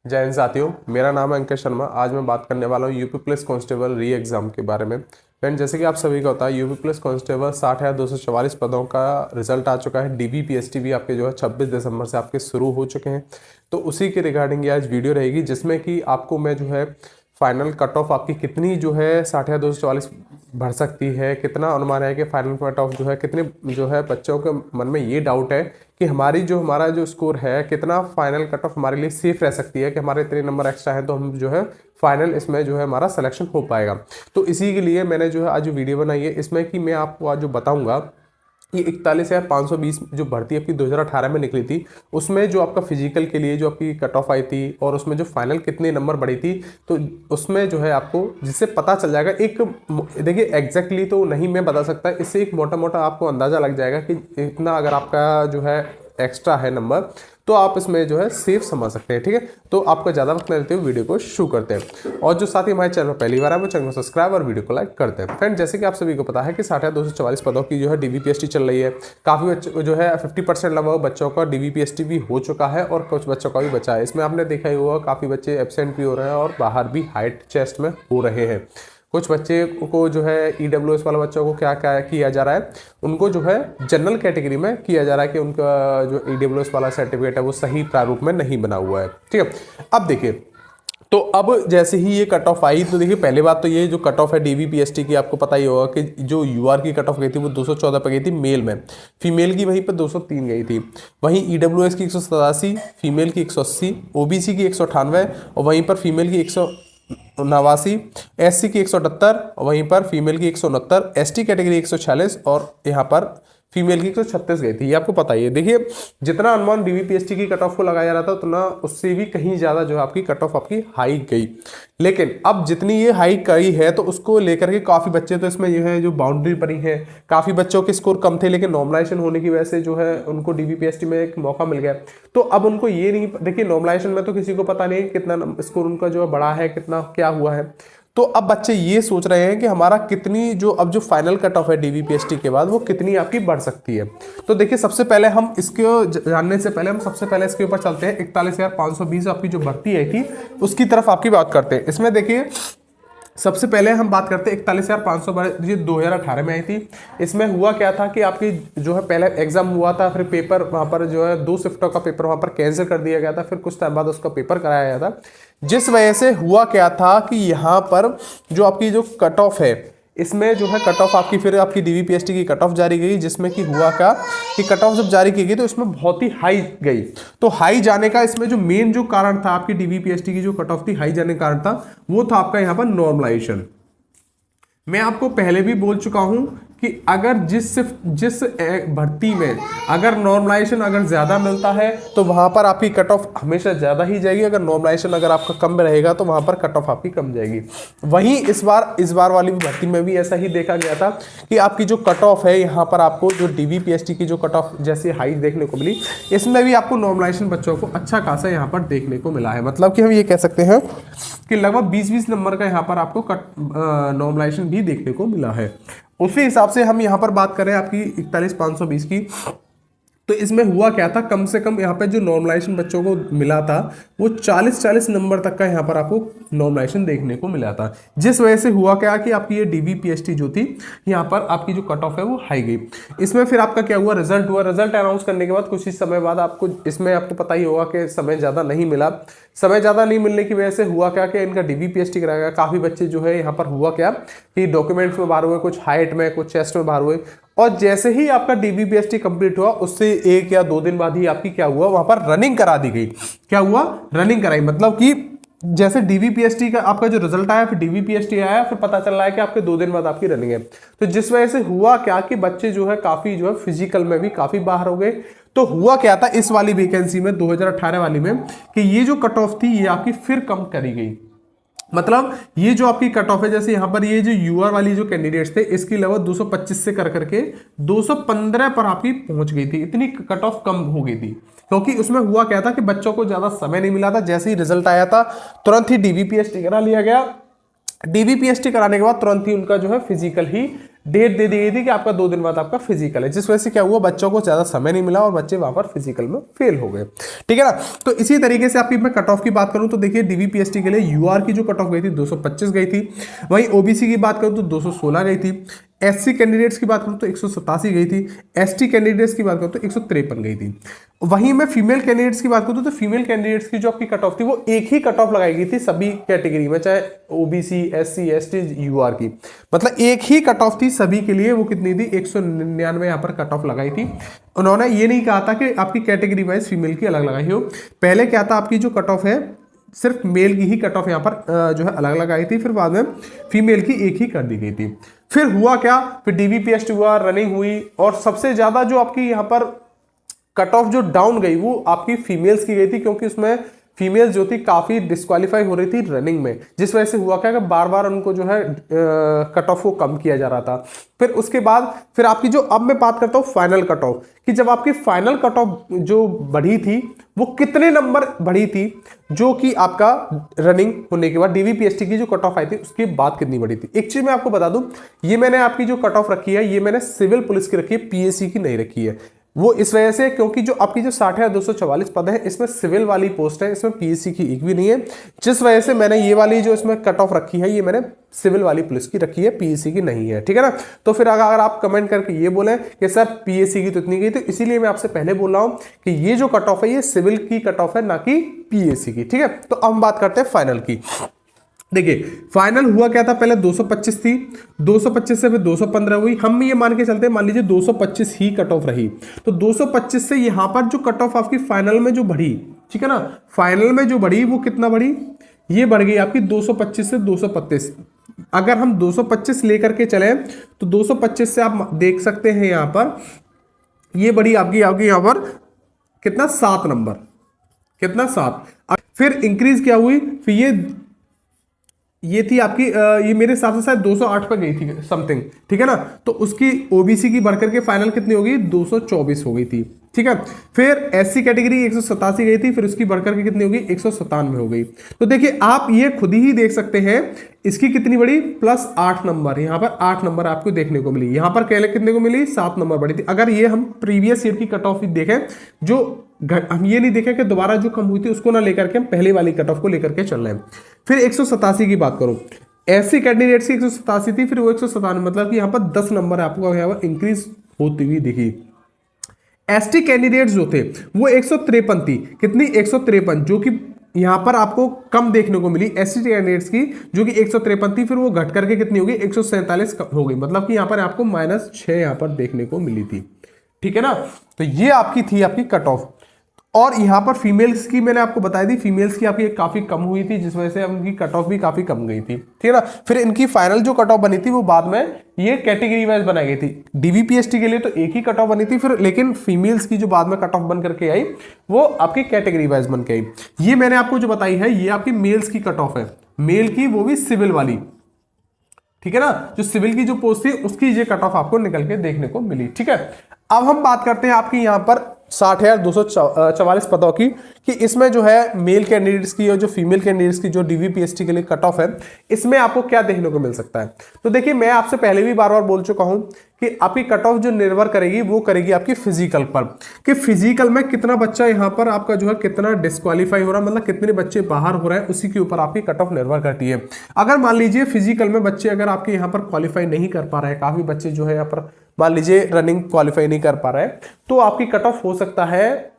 जय हिंद साथियों, मेरा नाम है अंकित शर्मा। आज मैं बात करने वाला हूँ यूपी पुलिस कांस्टेबल री एग्ज़ाम के बारे में। फ्रेंड, जैसे कि आप सभी को पता है, यूपी पुलिस कांस्टेबल 60,244 पदों का रिजल्ट आ चुका है। डीबीपीएसटी भी आपके जो है 26 दिसंबर से आपके शुरू हो चुके हैं। तो उसी के रिगार्डिंग ये आज वीडियो रहेगी, जिसमें कि आपको मैं जो है फाइनल कट ऑफ आपकी कितनी जो है 60,244 भर सकती है, कितना अनुमान है कि फाइनल कट ऑफ जो है कितने जो है बच्चों के मन में ये डाउट है कि हमारा जो स्कोर है कितना फाइनल कट ऑफ हमारे लिए सेफ रह सकती है, कि हमारे इतने नंबर एक्स्ट्रा हैं तो हम जो है फाइनल इसमें जो है हमारा सिलेक्शन हो पाएगा। तो इसी के लिए मैंने जो है आज वीडियो बनाई है, इसमें कि मैं आपको आज जो बताऊंगा कि 41,520 जो भर्ती आपकी 2018 में निकली थी, उसमें जो आपका फिजिकल के लिए जो आपकी कट ऑफ आई थी और उसमें जो फाइनल कितने नंबर बढ़ी थी, तो उसमें जो है आपको जिससे पता चल जाएगा। एक देखिए, एग्जैक्टली तो नहीं मैं बता सकता, इससे एक मोटा मोटा आपको अंदाज़ा लग जाएगा कि इतना अगर आपका जो है एक्स्ट्रा है नंबर, तो आप इसमें जो है सेफ समझ सकते हैं। ठीक है, तो आपको ज़्यादा वक्त न लेते हुए वीडियो को शुरू करते हैं। और जो साथी हमारे चैनल पर पहली बार है वो चैनल को सब्सक्राइब और वीडियो को लाइक करते हैं। फ्रेंड, जैसे कि आप सभी को पता है कि 60,244 पदों की जो है डीबीपीएसटी चल रही है। काफ़ी बच्चों जो है 50% लगभग बच्चों का डीबीपीएसटी भी हो चुका है और कुछ बच्चों का भी बचा है। इसमें आपने देखा ही होगा, काफ़ी बच्चे एब्सेंट भी हो रहे हैं और बाहर भी हाइट चेस्ट में हो रहे हैं। कुछ बच्चे को जो है ईडब्ल्यूएस वाले बच्चों को क्या क्या किया जा रहा है, उनको जो है जनरल कैटेगरी में किया जा रहा है कि उनका जो ईडब्ल्यूएस वाला सर्टिफिकेट है वो सही प्रारूप में नहीं बना हुआ है। ठीक है, अब देखिए, तो अब जैसे ही ये कट ऑफ आई, तो देखिए पहले बात तो ये जो कट ऑफ है डीबीपीएसटी की, आपको पता ही होगा कि जो यूआर की कट ऑफ गई थी वो 214 पे गई थी मेल में, फीमेल की वहीं पर 203 गई थी। वहीं ईडब्ल्यूएस की 187, फीमेल की 180, ओबीसी की 198 और वहीं पर फीमेल की 189, एससी की 178 और वहीं पर फीमेल की 169, एसटी कैटेगरी 146 और यहाँ पर फीमेल की 136 गई थी। ये आपको पता ही है। देखिए, जितना अनुमान डीबीपीएसटी की कट ऑफ को लगाया जा रहा था, उतना उससे भी कहीं ज़्यादा जो है आपकी कट ऑफ आपकी हाई गई। लेकिन अब जितनी ये हाई गई है, तो उसको लेकर के काफ़ी बच्चे तो इसमें जो है जो बाउंड्री पड़ी है, काफ़ी बच्चों के स्कोर कम थे, लेकिन नॉर्मलाइजेशन होने की वजह से जो है उनको डीबीपीएसटी में एक मौका मिल गया। तो अब उनको ये नहीं, देखिए नॉर्मलाइजेशन में तो किसी को पता नहीं कितना स्कोर उनका जो है बड़ा है, कितना क्या हुआ है। तो अब बच्चे ये सोच रहे हैं कि हमारा कितनी जो अब जो फाइनल कट ऑफ है डीबीपीएसटी के बाद, वो कितनी आपकी बढ़ सकती है। तो देखिए, सबसे पहले हम इसको जानने से पहले हम सबसे पहले इसके ऊपर चलते हैं। 41,520 आपकी जो भर्ती आई थी उसकी तरफ आपकी बात करते हैं। इसमें देखिए, सबसे पहले हम बात करते हैं 41,500 ये 2018 में आई थी। इसमें हुआ क्या था कि आपकी जो है पहले एग्जाम हुआ था, फिर पेपर वहाँ पर जो है 2 शिफ्टों का पेपर वहाँ पर कैंसिल कर दिया गया था, फिर कुछ टाइम बाद उसका पेपर कराया गया था। जिस वजह से हुआ क्या था कि यहाँ पर जो आपकी जो कट ऑफ है, इसमें जो है कट ऑफ आपकी फिर आपकी डीबीपीएसटी की कट ऑफ जारी गई, जिसमें कि हुआ क्या कि कट ऑफ जब जारी की गई तो इसमें बहुत ही हाई गई। तो हाई जाने का इसमें जो मेन जो कारण था, आपकी डीबीपीएसटी की जो कट ऑफ थी हाई जाने का कारण था, वो था आपका यहाँ पर नॉर्मलाइजेशन। मैं आपको पहले भी बोल चुका हूं कि अगर जिस भर्ती में अगर नॉर्मलाइजेशन अगर ज़्यादा मिलता है तो वहाँ पर आपकी कट ऑफ हमेशा ज़्यादा ही जाएगी। अगर नॉर्मलाइजेशन अगर आपका कम में रहेगा तो वहाँ पर कट ऑफ आपकी कम जाएगी। वहीं इस बार वाली भर्ती में भी ऐसा ही देखा गया था कि आपकी जो कट ऑफ है, यहाँ पर आपको जो डीबीपीएसटी की जो कट ऑफ जैसे हाई देखने को मिली, इसमें भी आपको नॉर्मलाइजेशन बच्चों को अच्छा खासा यहाँ पर देखने को मिला है। मतलब कि हम ये कह सकते हैं कि लगभग 20-20 नंबर का यहाँ पर आपको नॉर्मलाइजेशन भी देखने को मिला है। उसी हिसाब से हम यहाँ पर बात करें आपकी 41,520 की, तो इसमें हुआ क्या था, कम से कम यहाँ पे जो नॉर्मलाइजेशन बच्चों को मिला था वो 40-40 नंबर तक का यहाँ पर आपको नॉर्मलाइजेशन देखने को मिला था। जिस वजह से हुआ क्या कि आपकी ये डीबीपीएसटी जो थी, यहाँ पर आपकी जो कट ऑफ है वो हाई गई। इसमें फिर आपका क्या हुआ, रिजल्ट हुआ। रिजल्ट अनाउंस करने के बाद कुछ ही समय बाद आपको इसमें आपको पता ही होगा कि समय ज़्यादा नहीं मिला। समय ज़्यादा नहीं मिलने की वजह से हुआ क्या कि इनका डीबीपीएसटी कराया गया। काफ़ी बच्चे जो है यहाँ पर हुआ क्या कि डॉक्यूमेंट्स में बाहर हुए, कुछ हाइट में, कुछ चेस्ट में बाहर हुए, और जैसे ही आपका डीबीपीएसटी कंप्लीट हुआ उससे 1 या 2 दिन बाद ही आपकी क्या हुआ, वहां पर रनिंग करा दी गई। क्या हुआ, रनिंग कराई। मतलब कि जैसे डीबीपीएसटी का आपका जो रिजल्ट आया, फिर डीबीपीएसटी आया, फिर पता चल रहा है कि आपके 2 दिन बाद आपकी रनिंग है। तो जिस वजह से हुआ क्या कि बच्चे जो है काफी जो है फिजिकल में भी काफी बाहर हो गए। तो हुआ क्या था इस वाली वैकेंसी में 2018 वाली में कि ये जो कट ऑफ थी ये आपकी फिर कम करी गई। मतलब ये जो आपकी कट ऑफ है, जैसे यहां पर ये जो यूआर वाली जो कैंडिडेट्स थे, इसकी लेवल 225 से कर करके 215 पर आपकी पहुंच गई थी। इतनी कट ऑफ कम हो गई थी क्योंकि उसमें हुआ क्या था कि बच्चों को ज्यादा समय नहीं मिला था। जैसे ही रिजल्ट आया था तुरंत ही डीबीपीएसटी करा लिया गया। डीबीपीएसटी कराने के बाद तुरंत ही उनका जो है फिजिकल ही डेट दे दी गई थी कि आपका 2 दिन बाद आपका फिजिकल है, जिस वजह से क्या हुआ, बच्चों को ज्यादा समय नहीं मिला और बच्चे वहां पर फिजिकल में फेल हो गए। ठीक है ना। तो इसी तरीके से आपकी मैं कट ऑफ की बात करूं तो देखिए डीवीपीएसटी के लिए यूआर की जो कट ऑफ गई थी 225 गई थी, वहीं ओबीसी की बात करूं तो 216 गई थी, एससी कैंडिडेट्स की बात करूं तो 187 गई थी, एसटी कैंडिडेट्स की बात करूं तो 153 गई थी। वहीं मैं फीमेल कैंडिडेट्स की बात करूं तो फीमेल कैंडिडेट्स की जो आपकी कट ऑफ थी वो एक ही कट ऑफ लगाई गई थी सभी कैटेगरी में, चाहे ओबीसी, एससी, एसटी, यूआर की, मतलब एक ही कट ऑफ थी सभी के लिए। वो कितनी थी, 199 यहाँ पर कट ऑफ लगाई थी। उन्होंने ये नहीं कहा था कि आपकी कैटेगरी वाइज फीमेल की अलग लगाई हो। पहले क्या था, आपकी जो कट ऑफ है सिर्फ मेल की ही कट ऑफ यहाँ पर जो है अलग लगाई थी, फिर बाद में फीमेल की एक ही कर दी गई थी। फिर हुआ क्या, फिर डीवीपीएसटी हुआ, रनिंग हुई, और सबसे ज्यादा जो आपकी यहाँ पर कट ऑफ जो डाउन गई वो आपकी फीमेल्स की गई थी, क्योंकि उसमें फीमेल्स जो थी काफी डिस्क्वालीफाई हो रही थी रनिंग में, जिस वजह से हुआ क्या कि बार बार उनको जो है कट ऑफ को कम किया जा रहा था। फिर उसके बाद फिर आपकी जो, अब मैं बात करता हूं फाइनल कट ऑफ, कि जब आपकी फाइनल कट ऑफ जो बढ़ी थी वो कितने नंबर बढ़ी थी, जो कि आपका रनिंग होने के बाद डीवीपीएसटी की जो कट ऑफ आई थी उसके बाद कितनी बढ़ी थी। एक चीज मैं आपको बता दूं, ये मैंने आपकी जो कट ऑफ रखी है ये मैंने सिविल पुलिस की रखी है, पीएससी की नहीं रखी है। वो इस वजह से क्योंकि जो आपकी जो 60,244 पद है इसमें सिविल वाली पोस्ट है, इसमें पीएससी की एक भी नहीं है, जिस वजह से मैंने ये वाली जो इसमें कट ऑफ रखी है ये मैंने सिविल वाली पुलिस की रखी है, पीएससी की नहीं है। ठीक है ना। तो फिर अगर आप कमेंट करके ये बोलें कि सर पीएससी की तो इतनी गई, तो इसीलिए मैं आपसे पहले बोल रहा हूं कि ये जो कट ऑफ है ये सिविल की कट ऑफ है, ना कि पीएससी की। ठीक है। तो अब हम बात करते हैं फाइनल की। देखिए फाइनल हुआ क्या था, पहले 225 थी, 225 से फिर 215 हुई। हम ये मान के चलते हैं, मान लीजिए 225 ही कट ऑफ रही, तो 225 से यहां पर जो कट ऑफ आपकी फाइनल में जो बढ़ी, ठीक है ना, फाइनल में जो बढ़ी वो कितना बढ़ी, ये बढ़ गई आपकी 225 से 235। अगर हम 225 लेकर के चले तो 225 से आप देख सकते हैं यहां पर ये बढ़ी आपकी यहां पर कितना, 7 नंबर, कितना 7। फिर इंक्रीज क्या हुई, फिर ये थी आपकी ये मेरे हिसाब से शायद 208 पर गई थी समथिंग। ठीक है ना। तो उसकी ओबीसी की बढ़कर के फाइनल कितनी हो गई, 224 हो गई थी। ठीक है। फिर एससी कैटेगरी 187 गई थी, फिर उसकी बढ़कर के कितनी हो गई, 197 हो गई। तो देखिए आप ये खुद ही देख सकते हैं इसकी कितनी बड़ी, प्लस 8 नंबर, यहां पर 8 नंबर आपको देखने को मिली, यहां पर कितने को मिली, 7 नंबर बढ़ी थी। अगर ये हम प्रीवियस ईयर की कट ऑफ देखें, जो हम ये नहीं देखें कि दोबारा जो कम हुई थी उसको ना लेकर के हम पहले वाली कट ऑफ को लेकर के चल रहे हैं। फिर 187 की बात करूं, एससी कैंडिडेट्स की 187 थी, फिर वो 197, मतलब कि यहां पर 10 नंबर आपको यहां पर इंक्रीज होती हुई दिखी। एसटी कैंडिडेट्स जो थे वो 153 थी, कितनी, 153, जो कि यहां पर आपको कम देखने को मिली एसटी कैंडिडेट्स की, जो कि 153 थी, फिर वो घट करके कितनी हो गई, 147 हो गई, मतलब कि यहां पर आपको -6 यहां पर देखने को मिली थी। ठीक है ना। तो ये आपकी थी आपकी कट ऑफ। और यहां पर फीमेल्स की मैंने आपको बताई थी, फीमेल्स की आपकी काफी कम हुई थी, जिस वजह से उनकी कट ऑफ भी काफी कम गई थी। ठीक है ना। फिर इनकी फाइनल जो कट ऑफ बनी थी वो बाद में ये कैटेगरी वाइज बनाई गई थी। डीवीपीएसटी के लिए तो एक ही कट ऑफ बनी थी, फिर लेकिन फीमेल्स की जो बाद में कट ऑफ बन करके आई वो आपकी कैटेगरी वाइज बन के आई। ये मैंने आपको जो बताई है ये आपकी मेल्स की कट ऑफ है, मेल की, वो भी सिविल वाली। ठीक है ना। जो सिविल की जो पोस्ट थी उसकी ये कट ऑफ आपको निकल के देखने को मिली। ठीक है। अब हम बात करते हैं आपकी यहां पर 60,244 पदों की, कि इसमें जो है मेल कैंडिडेट्स की और जो फीमेल कैंडिडेट्स की जो डीवीपीएसटी के लिए कट ऑफ है, इसमें आपको क्या देखने को मिल सकता है। तो देखिए मैं आपसे पहले भी बार बार बोल चुका हूं कि आपकी कट ऑफ जो निर्भर करेगी वो करेगी आपकी फिजिकल पर, कि फिजिकल में कितना बच्चा यहां पर आपका जो है कितना डिस्क्वालीफाई हो रहा है, मतलब कितने बच्चे बाहर हो रहे हैं, उसी के ऊपर आपकी कट ऑफ निर्भर करती है। अगर मान लीजिए फिजिकल में बच्चे अगर आपके यहाँ पर क्वालिफाई नहीं कर पा रहे हैं, काफी बच्चे जो है यहाँ पर मान लीजिए रनिंग क्वालिफाई नहीं कर पा रहे हैं, तो आपकी कट ऑफ हो सकता है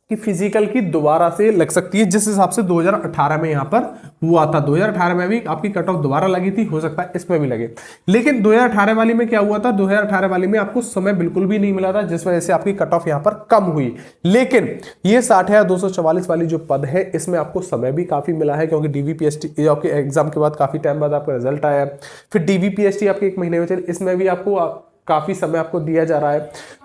कि फिजिकल की दोबारा से लग सकती है, जिस हिसाब से 2018 में यहां पर हुआ था। 2018 में भी आपकी कट ऑफ दोबारा लगी थी, हो सकता है इसमें भी लगे। लेकिन 2018 वाली में क्या हुआ था, 2018 वाली में आपको समय बिल्कुल भी नहीं मिला था, जिस वजह से आपकी कट ऑफ यहां पर कम हुई। लेकिन ये 60,244 वाली जो पद है इसमें आपको समय भी काफी मिला है, क्योंकि डीवीपीएसटी आपके एग्जाम के बाद काफी टाइम बाद आपका रिजल्ट आया, फिर डीवीपीएसटी आपके 1 महीने में चले, इसमें भी आपको काफी समय आपको दिया जा रहा है।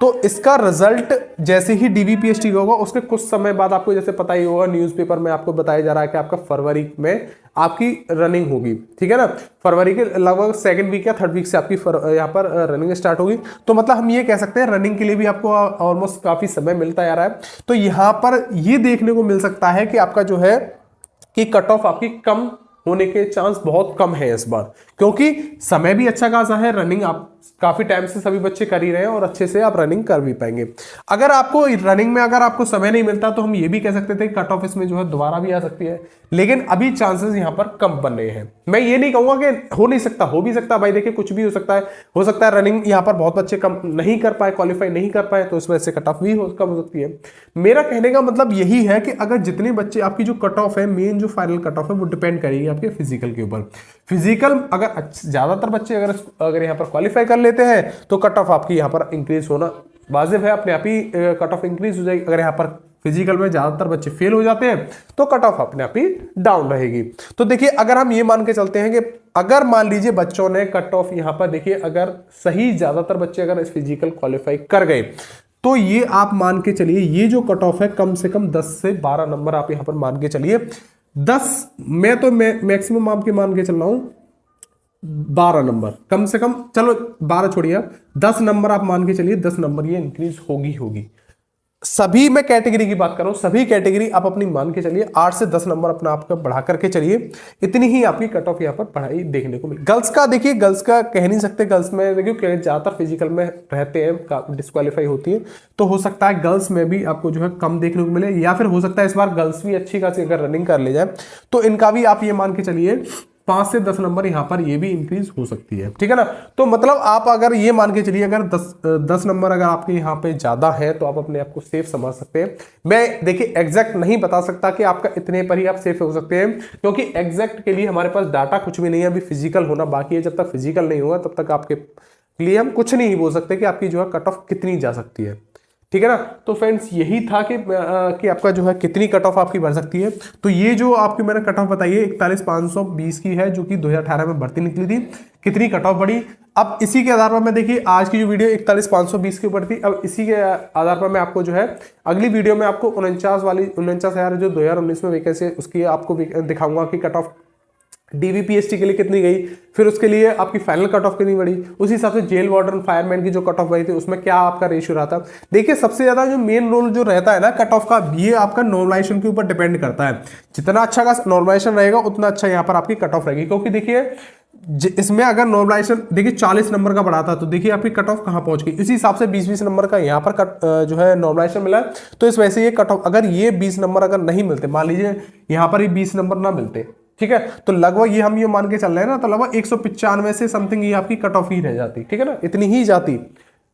तो इसका रिजल्ट जैसे ही डीवीपीएसटी होगा उसके कुछ समय बाद आपको जैसे पता ही होगा, न्यूज़पेपर में आपको बताया जा रहा है कि आपका फरवरी में आपकी रनिंग होगी। ठीक है ना। फरवरी के लगभग 2nd वीक या 3rd वीक से आपकी यहाँ पर रनिंग स्टार्ट होगी। तो मतलब हम ये कह सकते हैं रनिंग के लिए भी आपको ऑलमोस्ट काफी समय मिलता जा रहा है। तो यहाँ पर ये देखने को मिल सकता है कि आपका जो है कि कट ऑफ आपकी कम होने के चांस बहुत कम है इस बार, क्योंकि समय भी अच्छा खासा है, रनिंग आप काफी टाइम से सभी बच्चे कर ही रहे हैं और अच्छे से आप रनिंग कर भी पाएंगे। अगर आपको रनिंग में अगर आपको समय नहीं मिलता तो हम ये भी कह सकते थे कट ऑफ इसमें जो है दोबारा भी आ सकती है, लेकिन अभी चांसेस यहां पर कम बन रहे हैं। मैं ये नहीं कहूंगा कि हो नहीं सकता, हो भी सकता भाई, देखिए कुछ भी हो सकता है। हो सकता है रनिंग यहां पर बहुत बच्चे कम नहीं कर पाए, क्वालिफाई नहीं कर पाए, तो इस वजह से कट ऑफ भी कम हो सकती है। मेरा कहने का मतलब यही है कि अगर जितने बच्चे आपकी जो कट ऑफ है, मेन जो फाइनल कट ऑफ है वो डिपेंड करेगी आपके फिजिकल के ऊपर। फिजिकल अगर ज्यादातर बच्चे अगर यहाँ पर क्वालिफाई कर लेते हैं तो कट ऑफ आपकी यहाँ पर इंक्रीज होना वाजिब है, अपने आप ही कट ऑफ इंक्रीज हो जाएगी। अगर यहाँ पर फिजिकल में ज्यादातर बच्चे फेल हो जाते हैं तो कट ऑफ अपने आप ही डाउन रहेगी। तो देखिए अगर हम ये मान के चलते हैं कि अगर मान लीजिए बच्चों ने कट ऑफ यहाँ पर देखिए अगर सही ज्यादातर बच्चे अगर इस फिजिकल क्वालिफाई कर गए तो ये आप मान के चलिए ये जो कट ऑफ है कम से कम 10 से 12 नंबर आप यहाँ पर मान के चलिए। 10 मैं तो मैक्सिमम आपके मान के चल रहा हूं 12 नंबर कम से कम, चलो 12 छोड़िए, 10 नंबर आप मान के चलिए, 10 नंबर ये इंक्रीज होगी। सभी मैं कैटेगरी की बात कर रहा हूं, सभी कैटेगरी आप अपनी मान के चलिए 8 से 10 नंबर अपना आपका बढ़ा करके चलिए, इतनी ही आपकी कट ऑफ यहाँ पर पढ़ाई देखने को मिली। गर्ल्स का देखिए, गर्ल्स का कह नहीं सकते, गर्ल्स में देखिए ज्यादातर फिजिकल में रहते हैं, डिस्क्वालीफाई होती है, तो हो सकता है गर्ल्स में भी आपको जो है कम देखने को मिले, या फिर हो सकता है इस बार गर्ल्स भी अच्छी खासी अगर रनिंग कर ले जाए तो इनका भी आप ये मान के चलिए 5 से 10 नंबर यहाँ पर ये भी इंक्रीज हो सकती है, ठीक है ना। तो मतलब आप अगर ये मान के चलिए अगर 10 नंबर अगर आपके यहाँ पे ज्यादा है तो आप अपने आप को सेफ समझ सकते हैं। मैं देखिए एग्जैक्ट नहीं बता सकता कि आपका इतने पर ही आप सेफ हो सकते हैं, क्योंकि एग्जैक्ट के लिए हमारे पास डाटा कुछ भी नहीं है, अभी फिजिकल होना बाकी है। जब तक फिजिकल नहीं हुआ तब तक आपके लिए हम कुछ नहीं बोल सकते कि आपकी जो है कट ऑफ कितनी जा सकती है, ठीक है ना। तो फ्रेंड्स यही था कि आपका जो है कितनी कट ऑफ आपकी बढ़ सकती है। तो ये जो आपकी मैंने कट ऑफ बताई है 41,520 की है, जो कि 2018 में भर्ती निकली थी। कितनी कट ऑफ बढ़ी, अब इसी के आधार पर मैं देखिए आज की जो वीडियो 41,520 के ऊपर थी, अब इसी के आधार पर मैं आपको जो है अगली वीडियो में आपको 49,000 जो 2019 में वैकेंसी है उसकी आपको दिखाऊंगा कि कट ऑफ डीवीपीएसटी के लिए कितनी गई, फिर उसके लिए आपकी फाइनल कट ऑफ कितनी बढ़ी, उसी हिसाब से जेल वार्डन फायरमैन की जो कट ऑफ बढ़ी थी उसमें क्या आपका रेशियो रहा था। देखिए सबसे ज्यादा जो मेन रोल जो रहता है ना कट ऑफ का, ये आपका नॉर्मलाइजेशन के ऊपर डिपेंड करता है। जितना अच्छा का नॉर्मलाइजेशन रहेगा उतना अच्छा यहाँ पर आपकी कट ऑफ रहेगी, क्योंकि देखिए इसमें अगर नॉर्मलाइजेशन देखिए 40 नंबर का बढ़ा था तो देखिए आपकी कट ऑफ कहां पहुंच गई, इसी हिसाब से 20-20 नंबर का यहाँ पर जो है नॉर्मलाइजेशन मिला है। तो इस वजह से ये कट ऑफ अगर ये 20 नंबर अगर नहीं मिलते, मान लीजिए यहाँ पर ही 20 नंबर ना मिलते, ठीक है, तो लगभग ये हम ये मान के चल रहे हैं ना, तो लगभग 195 से समथिंग ये आपकी कट ऑफ ही रह जाती, ठीक है ना, इतनी ही जाती।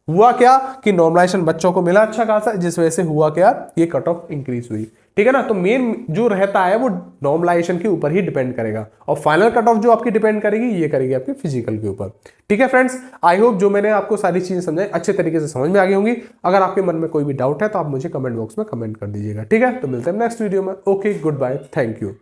हुआ क्या कि नॉर्मलाइजेशन बच्चों को मिला अच्छा खासा, जिस वजह से हुआ क्या ये कट ऑफ इंक्रीज हुई, ठीक है ना। तो मेन जो रहता है वो नॉर्मलाइजेशन के ऊपर ही डिपेंड करेगा, और फाइनल कट ऑफ जो आपकी डिपेंड करेगी ये करेगी आपके फिजिकल के ऊपर, ठीक है फ्रेंड्स। आई होप जो मैंने आपको सारी चीजें समझाई अच्छे तरीके से समझ में आ गई होंगी। अगर आपके मन में कोई भी डाउट है तो आप मुझे कमेंट बॉक्स में कमेंट कर दीजिएगा, ठीक है। तो मिलते हैं नेक्स्ट वीडियो में। Okay, good bye, thank you.